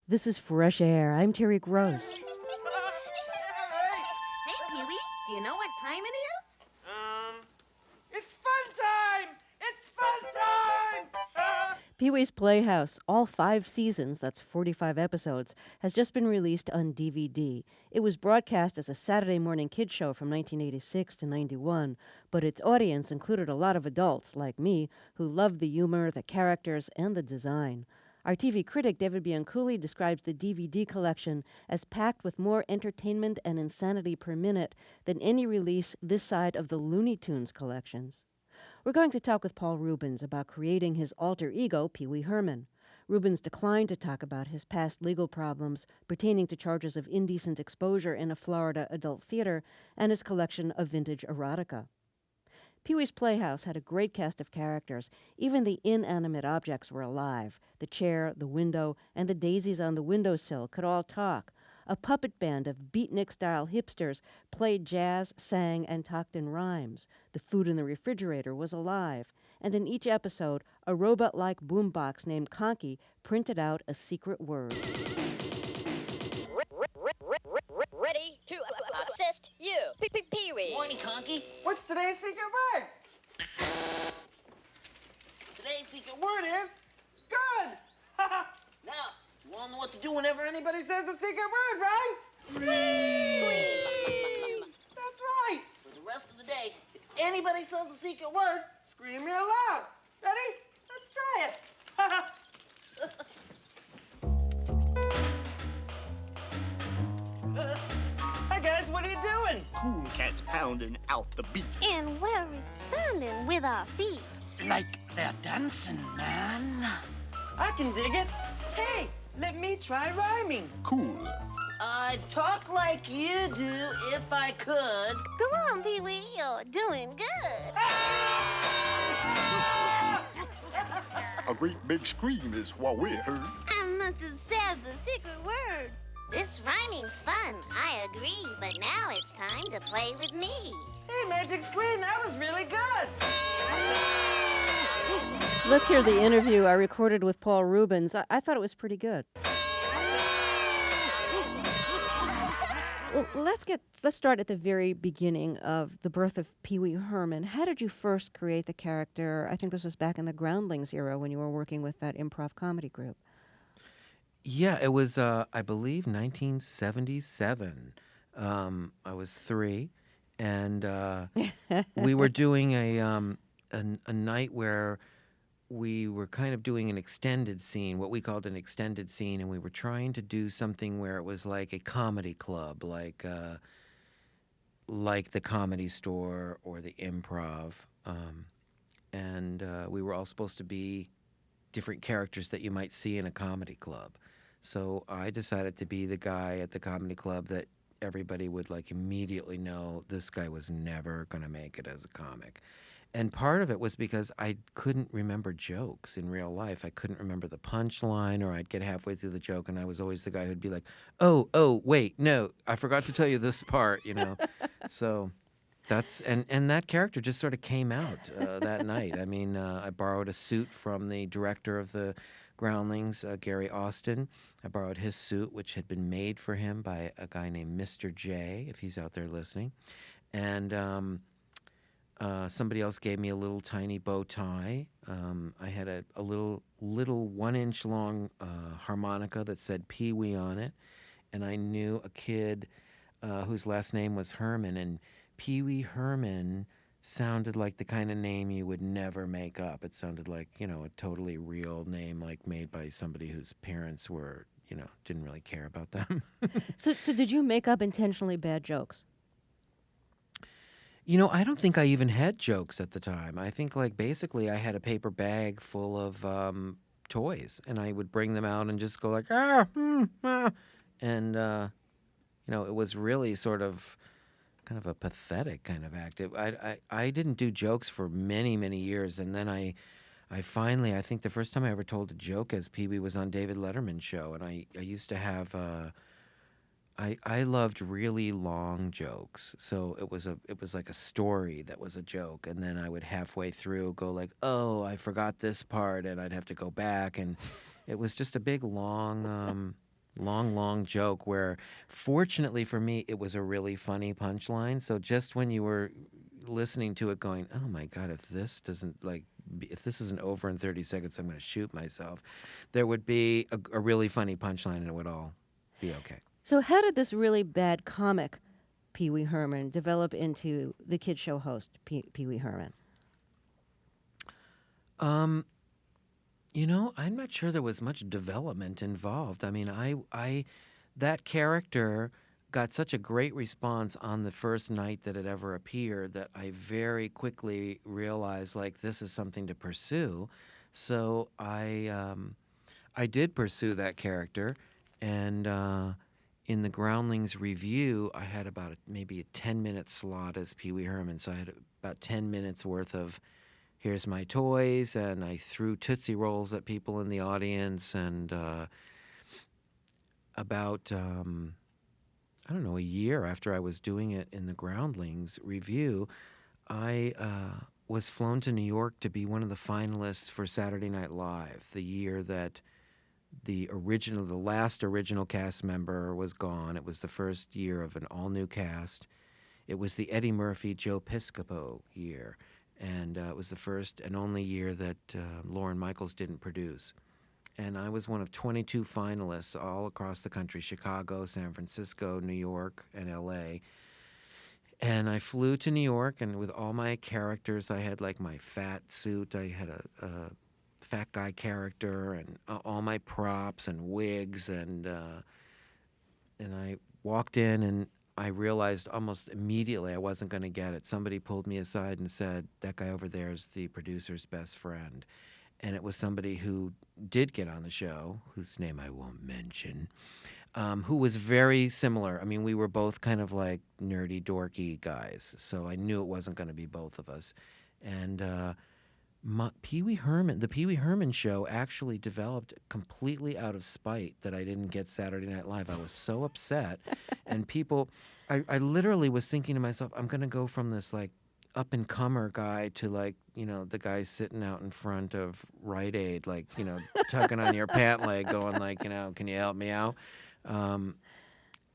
This is Fresh Air. I'm Terry Gross. Hey, Pee-wee, do you know what time it is? It's fun time! It's fun time! Pee-wee's Playhouse, all 5 seasons, that's 45 episodes, has just been released on DVD. It was broadcast as a Saturday morning kid show from 1986 to 91, but its audience included a lot of adults, like me, who loved the humor, the characters, and the design. Our TV critic, David Bianculli, describes the DVD collection as packed with more entertainment and insanity per minute than any release this side of the Looney Tunes collections. We're going to talk with Paul Reubens about creating his alter ego, Pee-wee Herman. Reubens declined to talk about his past legal problems pertaining to charges of indecent exposure in a Florida adult theater and his collection of vintage erotica. Pee-wee's Playhouse had a great cast of characters. Even the inanimate objects were alive. The chair, the window, and the daisies on the windowsill could all talk. A puppet band of beatnik-style hipsters played jazz, sang, and talked in rhymes. The food in the refrigerator was alive. And in each episode, a robot-like boombox named Conky printed out a secret word. Ready to assist you, Pee-wee. Morning, Conky. What's today's secret word? Today's secret word is... Good! Now, you all know what to do whenever Anybody says a secret word, right? Scream. That's right. For the rest of the day, if anybody says a secret word, Scream real loud. Ready? Let's try it. Hi, guys. What are you doing? Cool cats pounding out the beat. And we're responding with our feet. Like they're dancing, man. I can dig it. Hey, let me try rhyming. Cool. I'd talk like you do if I could. Come on, Pee-wee, you're doing good. A great big scream is what we heard. I must have said the secret word. This rhyming's fun, I agree, but now it's time to play with me. Hey, Magic Screen, that was really good. Let's hear the interview I recorded with Paul Reubens. I thought it was pretty good. Well, let's start at the very beginning of the birth of Pee-wee Herman. How did you first create the character? I think this was back in the Groundlings era when you were working with that improv comedy group. Yeah, it was, I believe, 1977. I was 3, and we were doing a night where we were kind of doing an extended scene, what we called an extended scene, and we were trying to do something where it was like a comedy club, like the Comedy Store or the Improv, and we were all supposed to be different characters that you might see in a comedy club. So I decided to be the guy at the comedy club that everybody would like immediately know this guy was never going to make it as a comic. And part of it was because I couldn't remember jokes in real life. I couldn't remember the punchline, or I'd get halfway through the joke and I was always the guy who'd be like, oh, wait, no, I forgot to tell you this part, you know. So that's, and that character just sort of came out that night. I mean, I borrowed a suit from the director of the Groundlings, Gary Austin. I borrowed his suit, which had been made for him by a guy named Mr. J, if he's out there listening. And somebody else gave me a little tiny bow tie. I had a little 1-inch long harmonica that said Pee-wee on it. And I knew a kid whose last name was Herman, and Pee-wee Herman sounded like the kind of name you would never make up. It sounded like, you know, a totally real name, like made by somebody whose parents were, you know, didn't really care about them. So did you make up intentionally bad jokes? You know, I don't think I even had jokes at the time. I think, like, basically I had a paper bag full of toys, and I would bring them out and just go like, and, you know, it was really sort of kind of a pathetic kind of act. I didn't do jokes for many, many years, and then I finally, I think the first time I ever told a joke as Pee-wee was on David Letterman's show, and I used to have... I loved really long jokes, so it was like a story that was a joke, and then I would halfway through go like, oh, I forgot this part, and I'd have to go back, and it was just a big long long joke where, fortunately for me, it was a really funny punchline. So just when you were listening to it going, oh my God, if this doesn't if this isn't over in 30 seconds, I'm going to shoot myself, there would be a really funny punchline and it would all be okay. So how did this really bad comic, Pee-wee Herman, develop into the kid show host, Pee-wee Herman? I'm not sure there was much development involved. I mean, that character got such a great response on the first night that it ever appeared that I very quickly realized, this is something to pursue. So I did pursue that character, and in the Groundlings review, I had about maybe a 10-minute slot as Pee-wee Herman. So I had about 10 minutes worth of, here's my toys, and I threw Tootsie Rolls at people in the audience, and about, I don't know, a year after I was doing it in the Groundlings review, I was flown to New York to be one of the finalists for Saturday Night Live, the year that the last original cast member was gone. It was the first year of an all-new cast. It was the Eddie Murphy, Joe Piscopo year. And it was the first and only year that Lorne Michaels didn't produce. And I was one of 22 finalists all across the country, Chicago, San Francisco, New York, and L.A. And I flew to New York, and with all my characters, I had my fat suit. I had a fat guy character and all my props and wigs. And I walked in, and I realized almost immediately I wasn't going to get it. Somebody pulled me aside and said, that guy over there is the producer's best friend. And it was somebody who did get on the show, whose name I won't mention, who was very similar. I mean, we were both kind of nerdy, dorky guys. So I knew it wasn't going to be both of us. And Pee-wee Herman, the Pee-wee Herman show actually developed completely out of spite that I didn't get Saturday Night Live. I was so upset. And I literally was thinking to myself, I'm going to go from this up-and-comer guy to the guy sitting out in front of Rite Aid, tugging on your pant leg going can you help me out?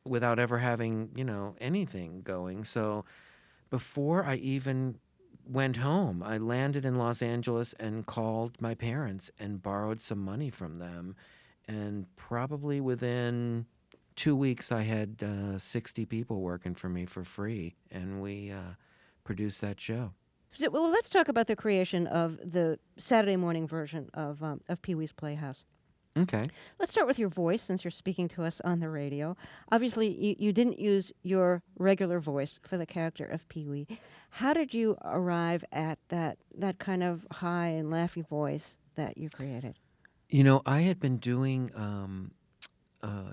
Without ever having, anything going. So before I even went home, I landed in Los Angeles and called my parents and borrowed some money from them. And probably within 2 weeks, I had 60 people working for me for free. And we produced that show. So, well, let's talk about the creation of the Saturday morning version of Pee-wee's Playhouse. Okay. Let's start with your voice, since you're speaking to us on the radio. Obviously, you didn't use your regular voice for the character of Pee-wee. How did you arrive at that kind of high and laughy voice that you created? I had been doing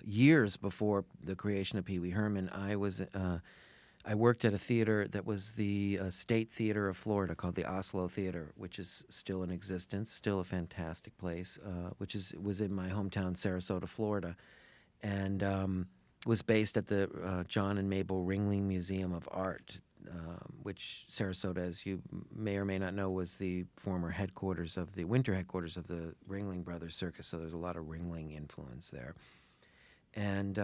years before the creation of Pee-wee Herman. I worked at a theater that was the State Theater of Florida, called the Oslo Theater, which is still in existence, still a fantastic place, was in my hometown, Sarasota, Florida, and was based at the John and Mabel Ringling Museum of Art, which Sarasota, as you may or may not know, was the former winter headquarters of the Ringling Brothers Circus, so there's a lot of Ringling influence there. And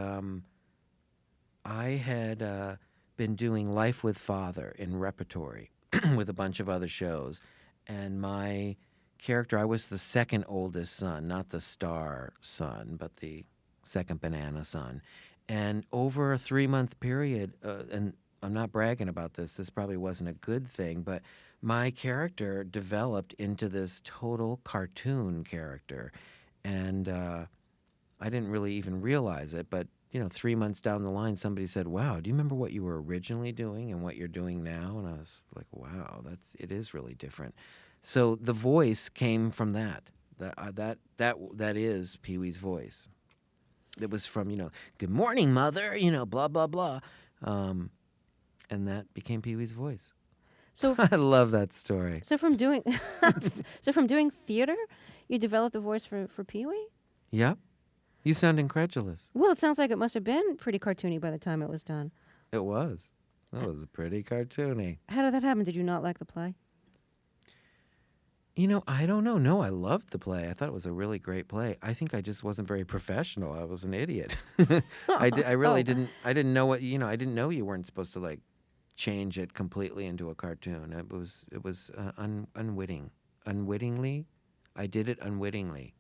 I had been doing Life with Father in repertory with a bunch of other shows. And my character, I was the second oldest son, not the star son, but the second banana son. And over a 3-month period, and I'm not bragging about this probably wasn't a good thing, but my character developed into this total cartoon character. And I didn't really even realize it, but 3 months down the line, somebody said, wow, do you remember what you were originally doing and what you're doing now? And I was like, wow, it is really different. So the voice came from that. That is Pee-wee's voice. It was from, good morning, mother, blah, blah, blah. And that became Pee-wee's voice. So I love that story. So from doing theater, you developed the voice for Pee-wee? Yep. You sound incredulous. Well, it sounds like it must have been pretty cartoony by the time it was done. It was. It was pretty cartoony. How did that happen? Did you not like the play? I don't know. No, I loved the play. I thought it was a really great play. I think I just wasn't very professional. I was an idiot. I really Oh. didn't. I didn't know what. I didn't know you weren't supposed to like change it completely into a cartoon. It was unwittingly. I did it unwittingly,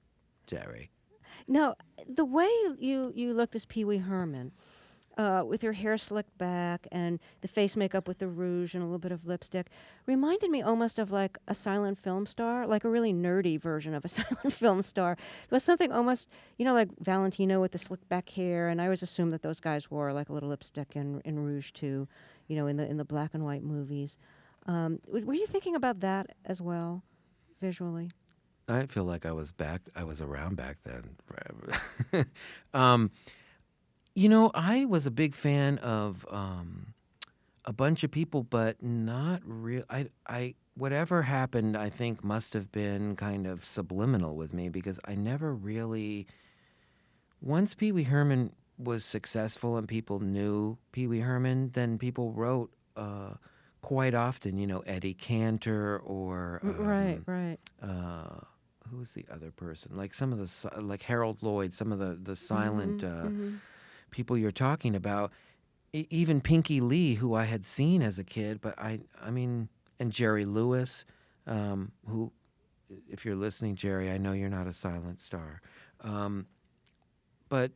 Jerry. Now, the way you looked as Pee-wee Herman, with your hair slicked back and the face makeup with the rouge and a little bit of lipstick, reminded me almost of like a silent film star, like a really nerdy version of a silent film star. There was something almost, like Valentino with the slicked back hair, and I always assumed that those guys wore like a little lipstick and rouge too, in the black and white movies. Were you thinking about that as well, visually? I feel like I was around back then. I was a big fan of a bunch of people, but not real. I whatever happened, I think must have been kind of subliminal with me because I never really. Once Pee-wee Herman was successful and people knew Pee-wee Herman, then people wrote quite often. Eddie Cantor or Right. who's the other person? Like some of like Harold Lloyd, some of the silent people you're talking about. Even Pinky Lee, who I had seen as a kid, but I mean, and Jerry Lewis, who, if you're listening, Jerry, I know you're not a silent star, but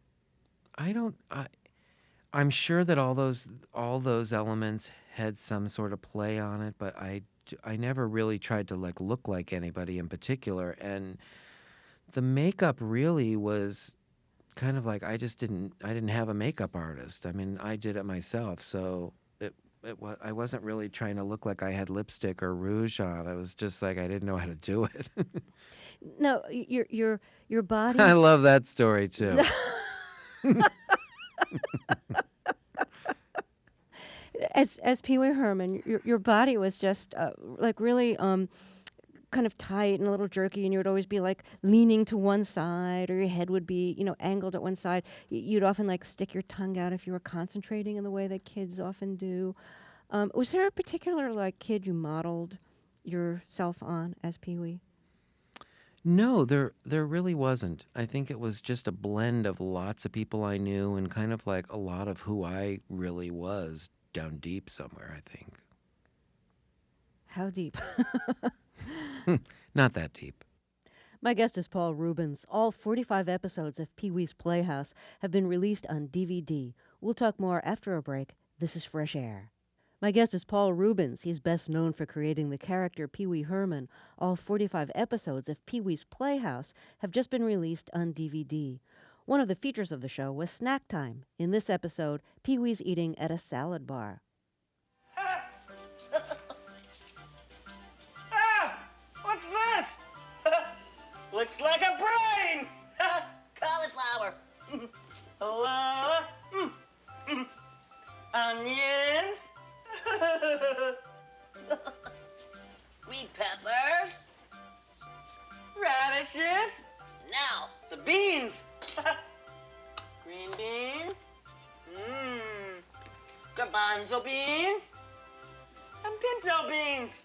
I'm sure that all those elements had some sort of play on it, but I never really tried to like look like anybody in particular, and the makeup really was kind of like I didn't have a makeup artist. I mean, I did it myself, so I wasn't really trying to look like I had lipstick or rouge on. I was just like I didn't know how to do it. No, your body. I love that story too. As Pee-wee Herman, your body was just like really kind of tight and a little jerky, and you would always be like leaning to one side, or your head would be angled at one side. You'd often like stick your tongue out if you were concentrating in the way that kids often do. Was there a particular like kid you modeled yourself on as Pee-wee? No, there really wasn't. I think it was just a blend of lots of people I knew and kind of like a lot of who I really was down deep somewhere, I think. How deep? Not that deep. My guest is Paul Reubens. All 45 episodes of Pee-wee's Playhouse have been released on DVD. We'll talk more after a break. This is Fresh Air. My guest is Paul Reubens. He's best known for creating the character Pee-wee Herman. All 45 episodes of Pee-wee's Playhouse have just been released on DVD. One of the features of the show was snack time. In this episode, Pee-wee's eating at a salad bar. What's this? Looks like a brain! Cauliflower. Hello? Onions? Sweet peppers. Radishes? Now, The beans! Green beans? Garbanzo beans? And pinto beans!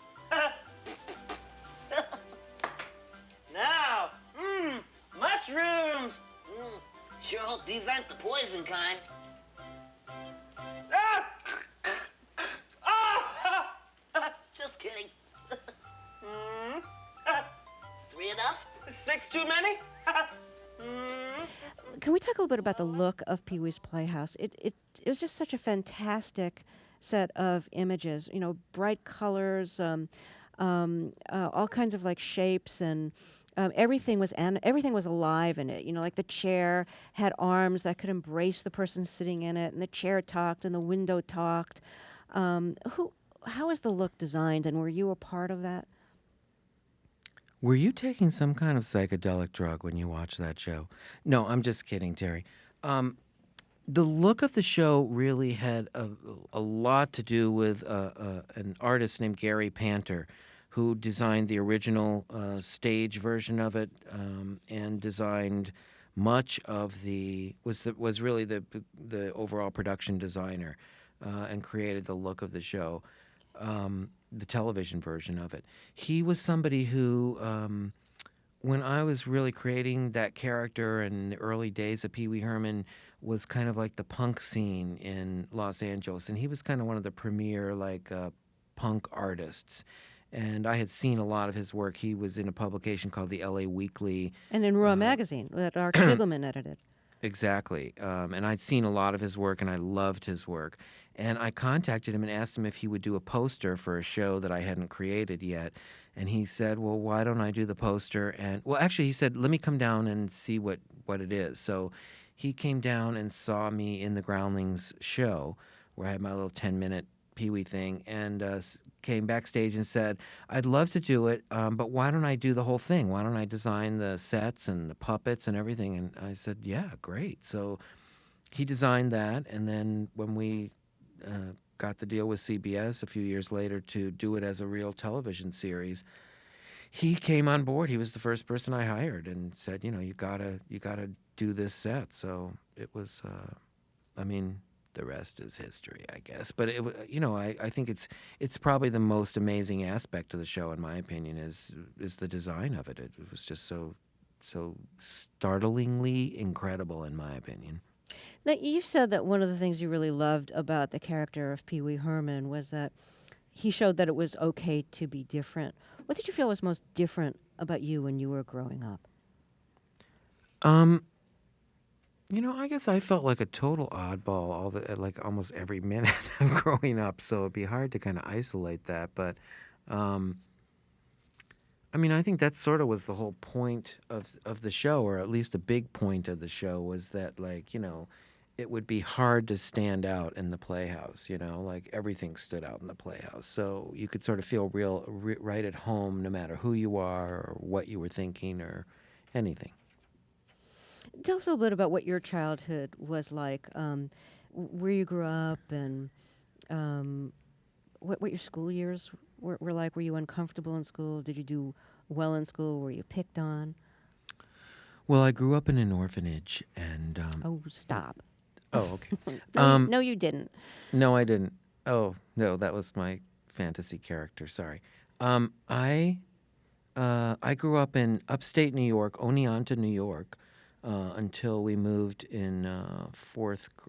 Now, mushrooms! Sure hope these aren't the poison kind. Ah! Ah! Just kidding. Mm. Is 3 enough? 6 too many? Can we talk a little bit about the look of Pee-wee's Playhouse? It was just such a fantastic set of images. Bright colors, all kinds of like shapes, and everything was alive in it. Like the chair had arms that could embrace the person sitting in it, and the chair talked, and the window talked. How is the look designed, and were you a part of that? Were you taking some kind of psychedelic drug when you watched that show? No, I'm just kidding, Terry. The look of the show really had a lot to do with an artist named Gary Panter, who designed the original stage version of it and designed much of was really the overall production designer and created the look of the show. the television version of it. He was somebody who, when I was really creating that character in the early days of Pee-wee Herman, was kind of like the punk scene in Los Angeles, and he was kind of one of the premier punk artists. And I had seen a lot of his work. He was in a publication called the LA Weekly. And in Raw Magazine that Art Spiegelman edited. Exactly. And I'd seen a lot of his work, and I loved his work. And I contacted him and asked him if he would do a poster for a show that I hadn't created yet. And he said, well, why don't I do the poster? And, well, actually, he said, let me come down and see what it is. So he came down and saw me in the Groundlings show, where I had my little 10-minute Pee-wee thing, and came backstage and said, I'd love to do it, but why don't I do the whole thing? Why don't I design the sets and the puppets and everything? And I said, yeah, great. So he designed that, and then when we got the deal with CBS a few years later to do it as a real television series, he came on board. He was the first person I hired and said, you gotta do this set. So it was, the rest is history, I guess. But I think it's probably the most amazing aspect of the show, in my opinion, is the design of it. It was just so startlingly incredible, in my opinion. Now, you said that one of the things you really loved about the character of Pee-wee Herman was that he showed that it was okay to be different. What did you feel was most different about you when you were growing up? I guess I felt like a total oddball almost every minute of growing up, so it'd be hard to kind of isolate that. But, I think that sort of was the whole point of the show, or at least a big point of the show, was that, it would be hard to stand out in the Playhouse, everything stood out in the Playhouse. So you could sort of feel right at home no matter who you are or what you were thinking or anything. Tell us a little bit about what your childhood was like, where you grew up, and what your school years were like. Were you uncomfortable in school? Did you do well in school? Were you picked on? Well, I grew up in an orphanage, and... oh, stop. Oh, okay. No, you didn't. No, I didn't. Oh, no, that was my fantasy character. Sorry. I grew up in upstate New York, Oneonta, New York, until we moved in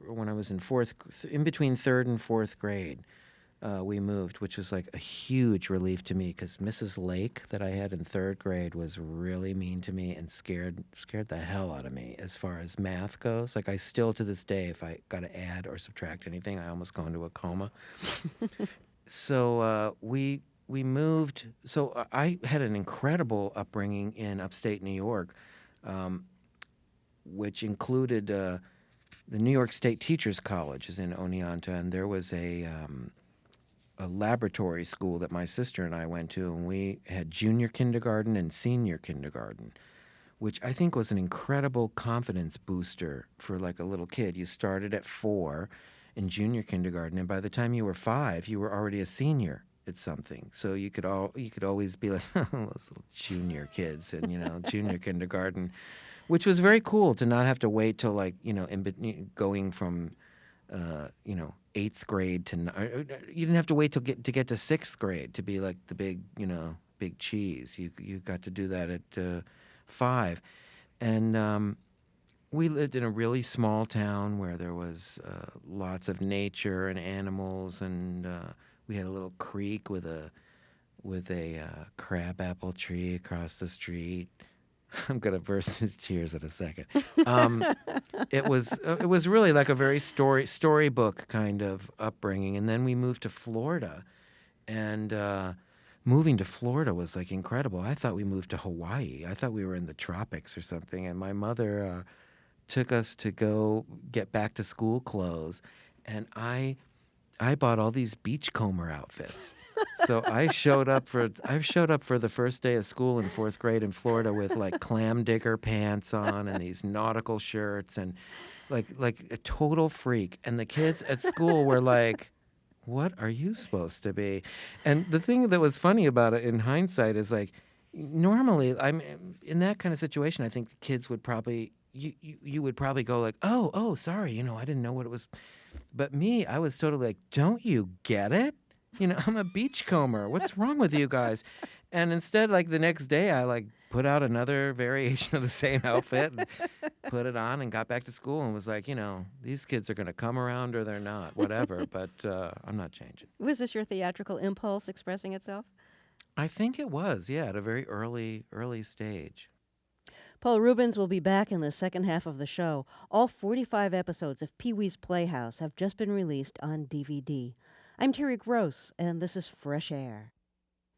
when I was in between third and fourth grade. We moved, which was like a huge relief to me because Mrs. Lake that I had in third grade was really mean to me and scared the hell out of me as far as math goes. Like, I still to this day, if I got to add or subtract anything, I almost go into a coma. So we moved. So I had an incredible upbringing in upstate New York, which included the New York State Teachers College is in Oneonta, and there was a laboratory school that my sister and I went to, and we had junior kindergarten and senior kindergarten, which I think was an incredible confidence booster for like a little kid. You started at 4 in junior kindergarten, and by the time you were 5, you were already a senior at something. So you could always be like, those little junior kids and junior kindergarten, which was very cool to not have to wait till going from 8th grade to you didn't have to wait to get to 6th grade to be like the big cheese. You got to do that at 5, and we lived in a really small town where there was lots of nature and animals, and we had a little creek with a crabapple tree across the street. I'm gonna burst into tears in a second. It was really like a very storybook kind of upbringing, and then we moved to Florida, and moving to Florida was like incredible. I thought we moved to Hawaii. I thought we were in the tropics or something. And my mother took us to go get back to school clothes, and I bought all these beachcomber outfits. So I showed up for the first day of school in 4th grade in Florida with like clam digger pants on and these nautical shirts and like a total freak. And the kids at school were like, "What are you supposed to be?" And the thing that was funny about it in hindsight is like, normally I'm in that kind of situation. I think the kids would probably you would probably go like, "Oh, sorry, I didn't know what it was." But me, I was totally like, "Don't you get it? I'm a beachcomber. What's wrong with you guys? And instead, like the next day, I like put out another variation of the same outfit and put it on and got back to school and was like, these kids are going to come around or they're not, whatever. But I'm not changing. Was this your theatrical impulse expressing itself? I think it was, yeah, at a very early stage. Paul Reubens will be back in the second half of the show. All 45 episodes of Pee-wee's Playhouse have just been released on DVD. I'm Terry Gross, and this is Fresh Air.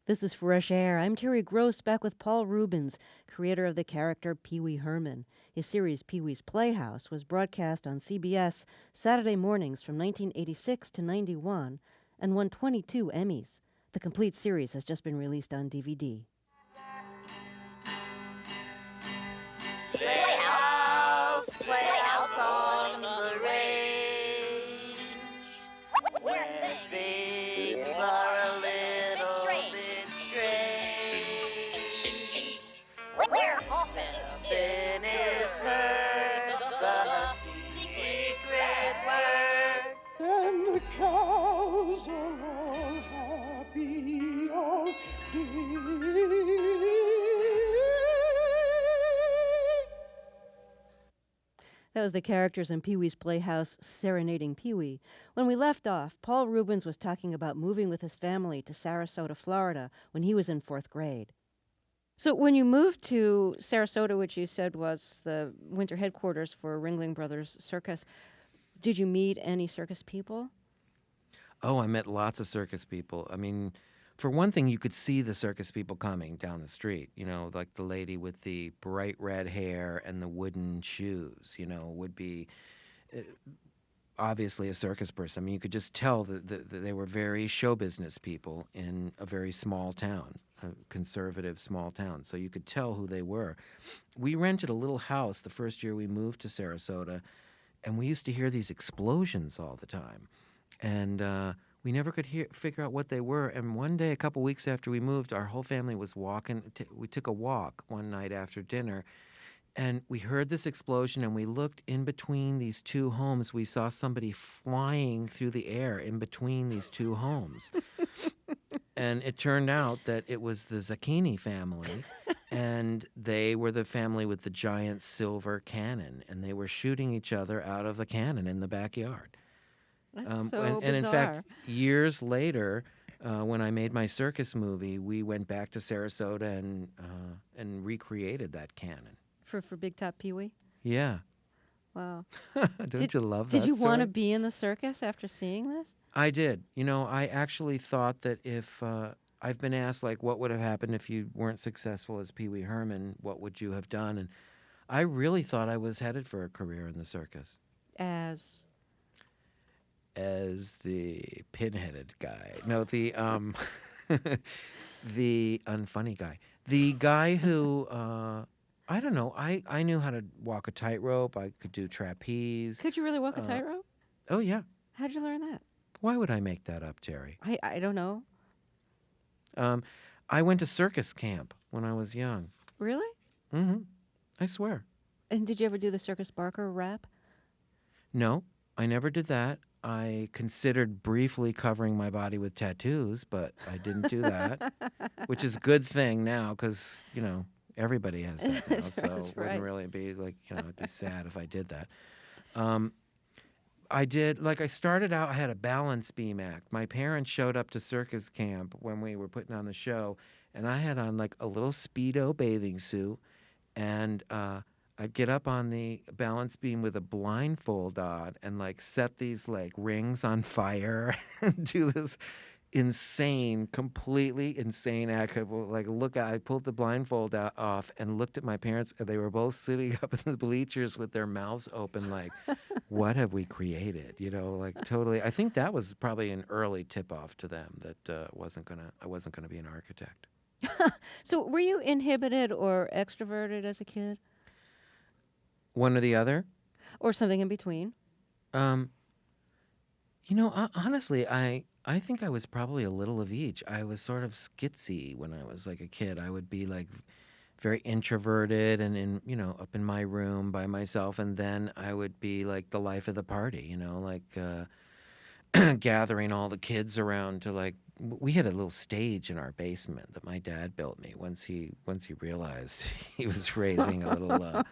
This is Fresh Air. I'm Terry Gross, back with Paul Reubens, creator of the character Pee-wee Herman. His series Pee-wee's Playhouse was broadcast on CBS Saturday mornings from 1986 to 91 and won 22 Emmys. The complete series has just been released on DVD. Playhouse, Playhouse on the range, Where things are a little strange. bit strange. Where often Then is heard the secret word. And the cows are all happy all day. That was the characters in Pee-wee's Playhouse serenading Pee-wee. When we left off, Paul Reubens was talking about moving with his family to Sarasota, Florida, when he was in 4th grade. So when you moved to Sarasota, which you said was the winter headquarters for Ringling Brothers Circus, did you meet any circus people? Oh, I met lots of circus people. I mean, for one thing, you could see the circus people coming down the street, like the lady with the bright red hair and the wooden shoes, would be obviously a circus person. I mean, you could just tell that they were very show business people in a very small town, a conservative small town. So you could tell who they were. We rented a little house the first year we moved to Sarasota, and we used to hear these explosions all the time. And we never could figure out what they were. And one day, a couple weeks after we moved, our whole family was walking. We took a walk one night after dinner, and we heard this explosion, and we looked in between these two homes. We saw somebody flying through the air in between these two homes. And it turned out that it was the Zucchini family, and they were the family with the giant silver cannon, and they were shooting each other out of the cannon in the backyard. That's so and in bizarre. fact, years later, when I made my circus movie, we went back to Sarasota and recreated that cannon. For Big Top Pee-wee? Yeah. Wow. Don't you love that Did you story? want to be in the circus after seeing this? I did. I actually thought that if I've been asked, like, what would have happened if you weren't successful as Pee-wee Herman, what would you have done? And I really thought I was headed for a career in the circus. As the pin-headed guy. No, the the unfunny guy. The guy who I don't know. I knew how to walk a tightrope. I could do trapeze. Could you really walk a tightrope? Oh yeah. How'd you learn that? Why would I make that up, Terry? I don't know. I went to circus camp when I was young. Really? Mm-hmm. I swear. And did you ever do the Circus Barker rap? No, I never did that. I considered briefly covering my body with tattoos, but I didn't do that, which is a good thing now because, everybody has that now, That's so right, it that's wouldn't right. really be like, it'd be sad if I did that. I started out, I had a balance beam act. My parents showed up to circus camp when we were putting on the show, and I had on like a little Speedo bathing suit, and I'd get up on the balance beam with a blindfold on and like set these like rings on fire and do this completely insane act. Like I pulled the blindfold off and looked at my parents, and they were both sitting up in the bleachers with their mouths open, like, what have we created? Like totally. I think that was probably an early tip-off to them that I wasn't gonna be an architect. So were you inhibited or extroverted as a kid? One or the other? Or something in between? Honestly, I think I was probably a little of each. I was sort of skitsy when I was like a kid. I would be like very introverted and up in my room by myself, and then I would be like the life of the party, like gathering all the kids around to like. We had a little stage in our basement that my dad built me once he realized he was raising a little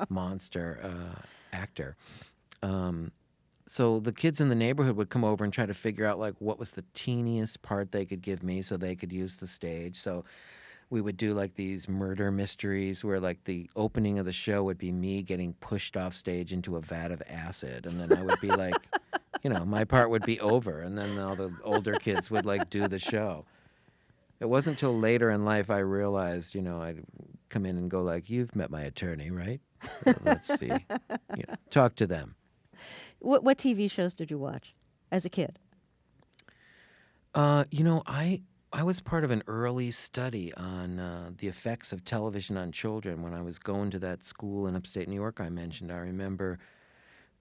monster actor. So the kids in the neighborhood would come over and try to figure out like what was the teeniest part they could give me so they could use the stage. So we would do like these murder mysteries where like the opening of the show would be me getting pushed off stage into a vat of acid, and then I would be like, my part would be over, and then all the older kids would like do the show. It wasn't until later in life I realized, I'd come in and go like, "You've met my attorney, right? Let's see, talk to them." What TV shows did you watch as a kid? I was part of an early study on the effects of television on children when I was going to that school in upstate New York I mentioned. I remember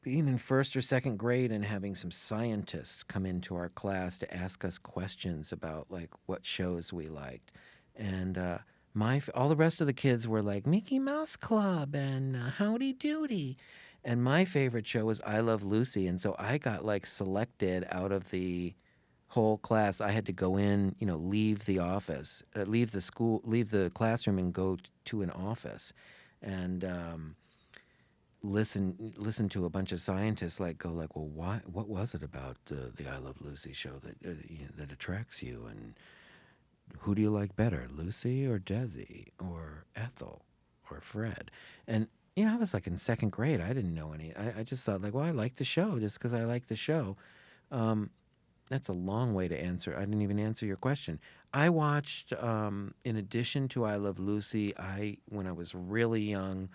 being in first or second grade and having some scientists come into our class to ask us questions about like what shows we liked. And all the rest of the kids were like Mickey Mouse Club and Howdy Doody. And my favorite show was I Love Lucy. And so I got like selected out of the whole class. I had to go in, leave the office, leave the classroom and go to an office and listen to a bunch of scientists go like, well, what was it about the I Love Lucy show that attracts you? And who do you like better, Lucy or Desi or Ethel or Fred? And I was like in second grade. I didn't know any. I just thought like, well, I like the show just because I like the show. That's a long way to answer. I didn't even answer your question. I watched, in addition to I Love Lucy, when I was really young,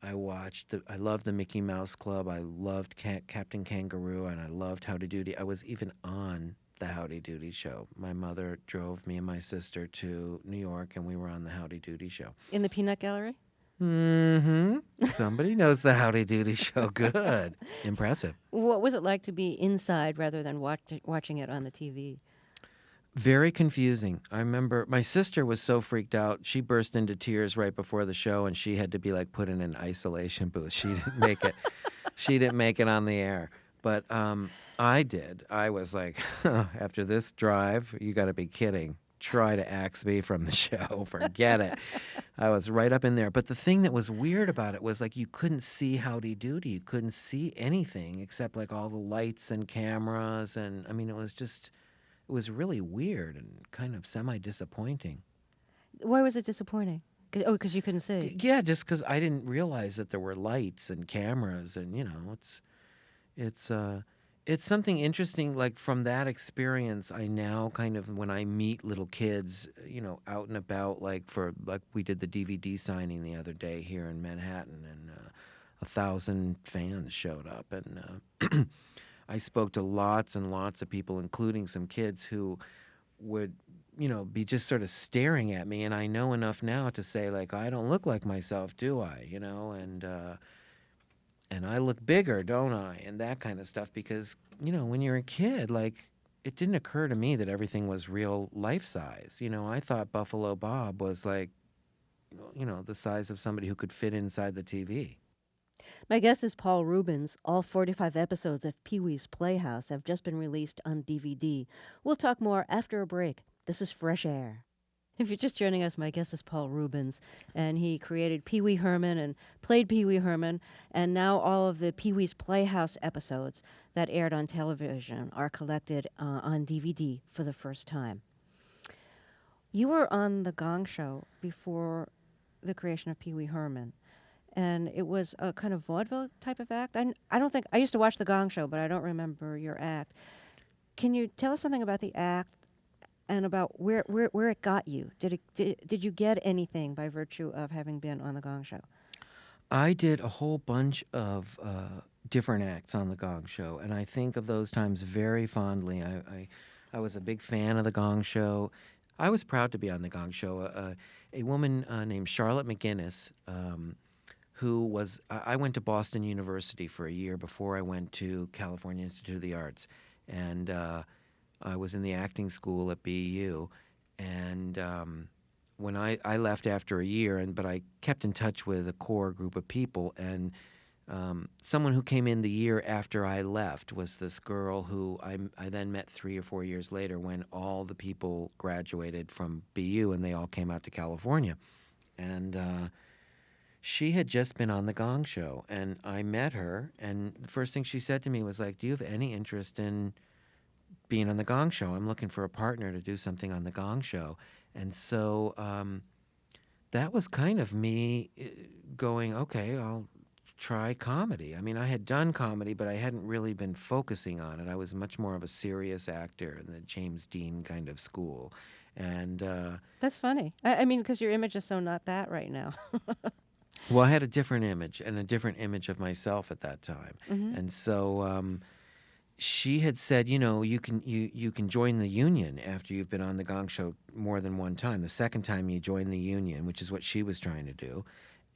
I loved the Mickey Mouse Club. I loved Captain Kangaroo, and I loved Howdy Doody. I was even on the Howdy Doody show. My mother drove me and my sister to New York, and we were on the Howdy Doody show. In the Peanut Gallery? Mm-hmm. Somebody knows the Howdy Doody show. Good. Impressive. What was it like to be inside rather than watching it on the TV? Very confusing. I remember my sister was so freaked out. She burst into tears right before the show, and she had to be like put in an isolation booth. She didn't make it. She didn't make it on the air. But I did. I was like, after this drive, you got to be kidding. Try to axe me from the show. Forget it. I was right up in there. But the thing that was weird about it was like you couldn't see Howdy Doody. You couldn't see anything except like all the lights and cameras. And I mean, it was really weird and kind of semi-disappointing. Why was it disappointing? Because you couldn't see. Yeah, just because I didn't realize that there were lights and cameras, and it's something interesting. Like from that experience, I now kind of when I meet little kids, out and about, like we did the DVD signing the other day here in Manhattan, and 1,000 fans showed up, and I spoke to lots and lots of people, including some kids who would, be just sort of staring at me. And I know enough now to say, like, I don't look like myself, do I? And I look bigger, don't I? And that kind of stuff. Because, when you're a kid, like, it didn't occur to me that everything was real life size. I thought Buffalo Bob was like, the size of somebody who could fit inside the TV. My guest is Paul Reubens. All 45 episodes of Pee-wee's Playhouse have just been released on DVD. We'll talk more after a break. This is Fresh Air. If you're just joining us, my guest is Paul Reubens, and he created Pee-wee Herman and played Pee-wee Herman, and now all of the Pee-wee's Playhouse episodes that aired on television are collected on DVD for the first time. You were on The Gong Show before the creation of Pee-wee Herman. And it was a kind of vaudeville type of act. I don't think I used to watch The Gong Show, but I don't remember your act. Can you tell us something about the act and about where it got you? Did you get anything by virtue of having been on The Gong Show? I did a whole bunch of different acts on The Gong Show, and I think of those times very fondly. I was a big fan of The Gong Show. I was proud to be on The Gong Show. A woman named Charlotte McGinnis. I went to Boston University for a year before I went to California Institute of the Arts. And I was in the acting school at BU. And when I left after a year, but I kept in touch with a core group of people. And Someone who came in the year after I left was this girl who I then met 3 or 4 years later when all the people graduated from BU and they all came out to California. And she had just been on The Gong Show, and I met her, and the first thing she said to me was like, do you have any interest in being on The Gong Show? I'm looking for a partner to do something on The Gong Show. And so that was kind of me going, okay, I'll try comedy. I mean, I had done comedy, but I hadn't really been focusing on it. I was much more of a serious actor in the James Dean kind of school. And That's funny. I mean, because your image is so not that right now. well, I had a different image and a different image of myself at that time. And so she had said, you know, you can join the union after you've been on The Gong Show more than one time. The second time you join the union, which is what she was trying to do,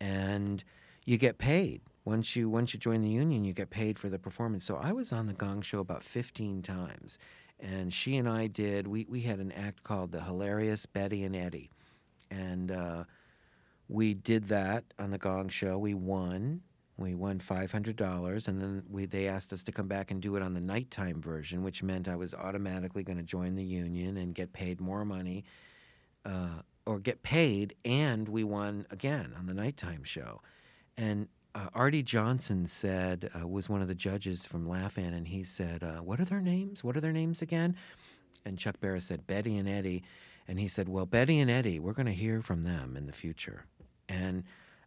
and you get paid. Once you join the union, you get paid for the performance. So I was on The Gong Show about 15 times, and she and I did, we had an act called The Hilarious Betty and Eddie, and we did that on The Gong Show. We won $500, and then they asked us to come back and do it on the nighttime version, which meant I was automatically going to join the union and get paid more money, or get paid, and we won again on the nighttime show. And Artie Johnson said, was one of the judges from Laugh-In, and he said, what are their names? What are their names again? And Chuck Barris said, Betty and Eddie. And he said, well, Betty and Eddie, we're going to hear from them in the future. And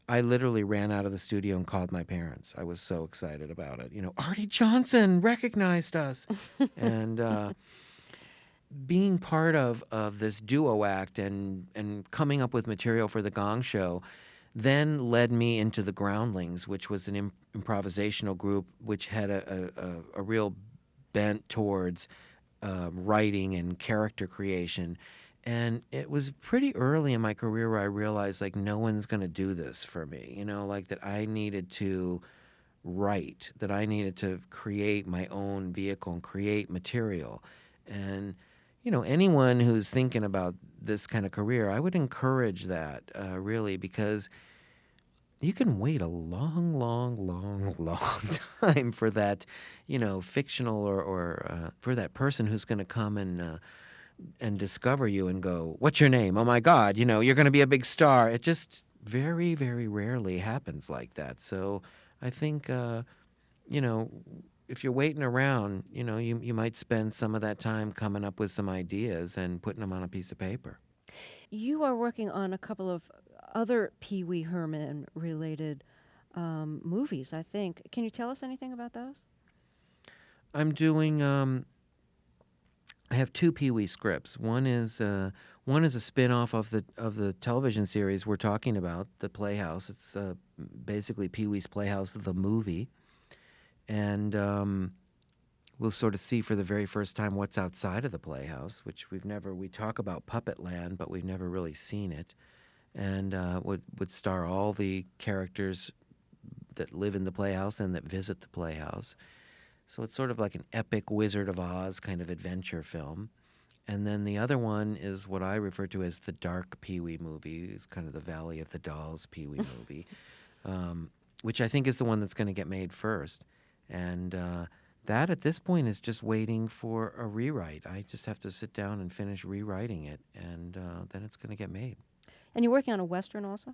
I literally ran out of the studio and called my parents. I was so excited about it. You know, Artie Johnson recognized us. And being part of this duo act and coming up with material for The Gong Show then led me into the Groundlings, which was an improvisational group which had a real bent towards writing and character creation. And it was pretty early in my career where I realized, like, no one's going to do this for me, you know, like that I needed to write, that I needed to create my own vehicle and create material. And, you know, anyone who's thinking about this kind of career, I would encourage that, really, because you can wait a long, long, long, long time for that, you know, fictional or for that person who's going to come and discover you and go, what's your name? Oh, my God, you know, you're going to be a big star. It just very, very rarely happens like that. So I think, you know, if you're waiting around, you know, you might spend some of that time coming up with some ideas and putting them on a piece of paper. You are working on a couple of other Pee-wee Herman related movies, I think. Can you tell us anything about those? I'm doing, I have 2 Pee-wee scripts. One is a spin-off of the television series we're talking about, the Playhouse. It's basically Pee-wee's Playhouse, the movie. And we'll sort of see for the very first time what's outside of the Playhouse, which we talk about Puppet Land, but we've never really seen it. And would star all the characters that live in the Playhouse and that visit the Playhouse. So it's sort of like an epic Wizard of Oz kind of adventure film. And then the other one is what I refer to as the dark Pee-wee movie. It's kind of the Valley of the Dolls Pee-wee movie, which I think is the one that's going to get made first. And that at this point is just waiting for a rewrite. I just have to sit down and finish rewriting it, and then it's going to get made. And you're working on a Western also?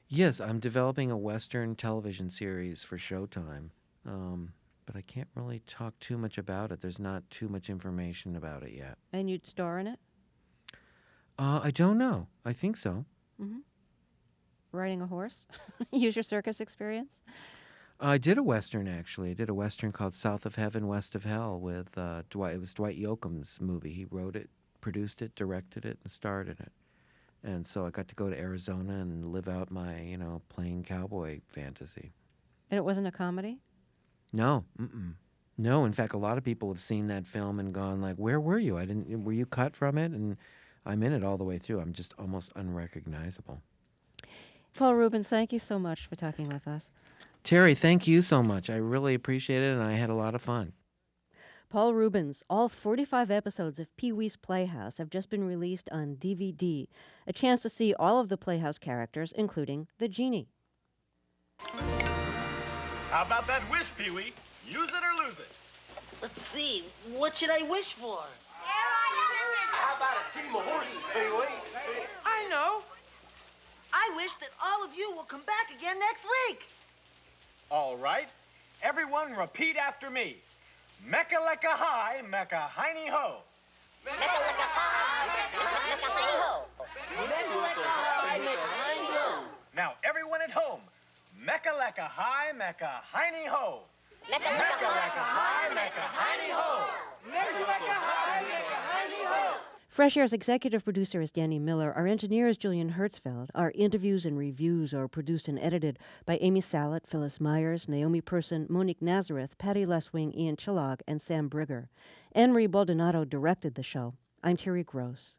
Yes, I'm developing a Western television series for Showtime. But I can't really talk too much about it. There's not too much information about it yet. And you'd star in it? I don't know. I think so. Mm-hmm. Riding a horse? Use your circus experience? I did a Western, actually. I did a Western called South of Heaven, West of Hell with Dwight. It was Dwight Yoakam's movie. He wrote it, produced it, directed it, and starred in it. And so I got to go to Arizona and live out my, you know, plain cowboy fantasy. And it wasn't a comedy? No, no. In fact, a lot of people have seen that film and gone like, "Where were you? Were you cut from it?" And I'm in it all the way through. I'm just almost unrecognizable. Paul Reubens, thank you so much for talking with us. Terry, thank you so much. I really appreciate it, and I had a lot of fun. Paul Reubens, all 45 episodes of Pee-wee's Playhouse have just been released on DVD. A chance to see all of the Playhouse characters, including the genie. How about that wish, Pee-wee? Use it or lose it. Let's see, what should I wish for? How about a team of horses, Pee-wee? I know. I wish that all of you will come back again next week. All right. Everyone repeat after me. Mecca-lecca hi, mecca-hiney-ho. Now, everyone at home, mecca-lecca hi, mecca-hiney-ho. Mecca-lecca hi, mecca-hiney-ho. Mecca-lecca hi, mecca-hiney-ho. Fresh Air's executive producer is Danny Miller. Our engineer is Julian Hertzfeld. Our interviews and reviews are produced and edited by Amy Salet, Phyllis Myers, Naomi Person, Monique Nazareth, Patty Leswing, Ian Chillog, and Sam Brigger. Anne-Marie Baldonado directed the show. I'm Terry Gross.